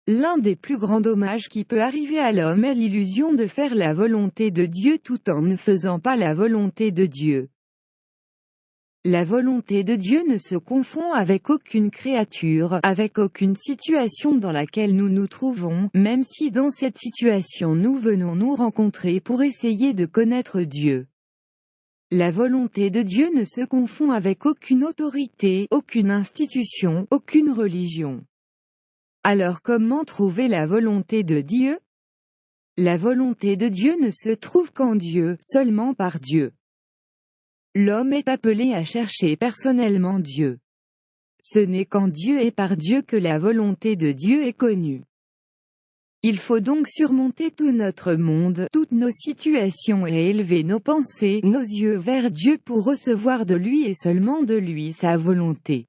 L'un des plus grands dommages qui peut arriver à l'homme est l'illusion de faire la volonté de Dieu tout en ne faisant pas la volonté de Dieu. La volonté de Dieu ne se confond avec aucune créature, avec aucune situation dans laquelle nous nous trouvons, même si dans cette situation nous venons nous rencontrer pour essayer de connaître Dieu. La volonté de Dieu ne se confond avec aucune autorité, aucune institution, aucune religion. Alors comment trouver la volonté de Dieu? La volonté de Dieu ne se trouve qu'en Dieu, seulement par Dieu. L'homme est appelé à chercher personnellement Dieu. Ce n'est qu'en Dieu et par Dieu que la volonté de Dieu est connue. Il faut donc surmonter tout notre monde, toutes nos situations et élever nos pensées, nos yeux vers Dieu pour recevoir de lui et seulement de lui sa volonté.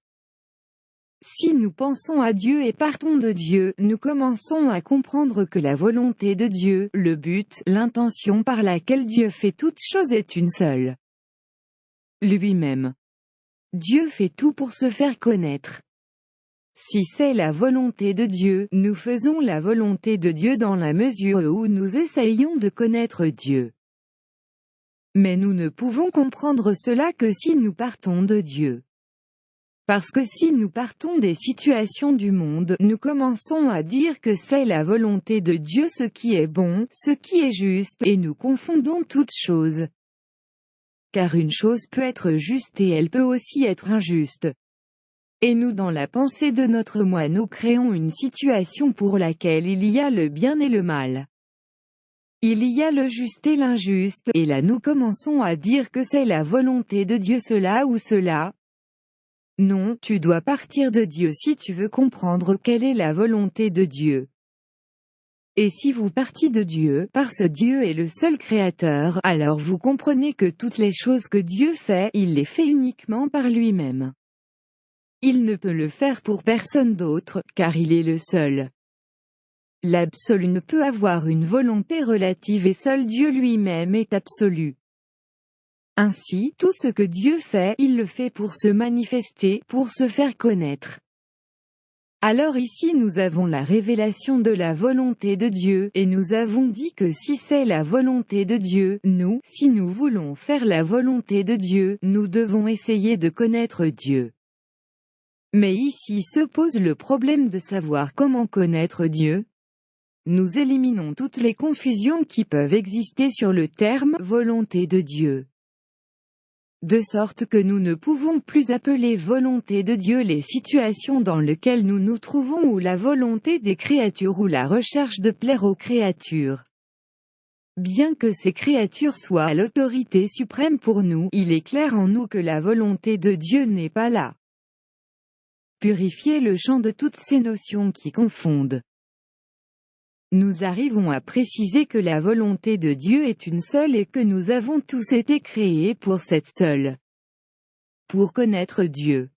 Si nous pensons à Dieu et partons de Dieu, nous commençons à comprendre que la volonté de Dieu, le but, l'intention par laquelle Dieu fait toutes choses est une seule. Lui-même. Dieu fait tout pour se faire connaître. Si c'est la volonté de Dieu, nous faisons la volonté de Dieu dans la mesure où nous essayons de connaître Dieu. Mais nous ne pouvons comprendre cela que si nous partons de Dieu. Parce que si nous partons des situations du monde, nous commençons à dire que c'est la volonté de Dieu ce qui est bon, ce qui est juste, et nous confondons toutes choses. Car une chose peut être juste et elle peut aussi être injuste. Et nous dans la pensée de notre moi nous créons une situation pour laquelle il y a le bien et le mal. Il y a le juste et l'injuste, et là nous commençons à dire que c'est la volonté de Dieu cela ou cela. Non, tu dois partir de Dieu si tu veux comprendre quelle est la volonté de Dieu. Et si vous partez de Dieu, parce que Dieu est le seul créateur, alors vous comprenez que toutes les choses que Dieu fait, il les fait uniquement par lui-même. Il ne peut le faire pour personne d'autre, car il est le seul. L'absolu ne peut avoir une volonté relative et seul Dieu lui-même est absolu. Ainsi, tout ce que Dieu fait, il le fait pour se manifester, pour se faire connaître. Alors ici nous avons la révélation de la volonté de Dieu, et nous avons dit que si c'est la volonté de Dieu, si nous voulons faire la volonté de Dieu, nous devons essayer de connaître Dieu. Mais ici se pose le problème de savoir comment connaître Dieu. Nous éliminons toutes les confusions qui peuvent exister sur le terme « volonté de Dieu ». De sorte que nous ne pouvons plus appeler volonté de Dieu les situations dans lesquelles nous nous trouvons ou la volonté des créatures ou la recherche de plaire aux créatures. Bien que ces créatures soient à l'autorité suprême pour nous, il est clair en nous que la volonté de Dieu n'est pas là. Purifier le champ de toutes ces notions qui confondent. Nous arrivons à préciser que la volonté de Dieu est une seule et que nous avons tous été créés pour cette seule. Pour connaître Dieu.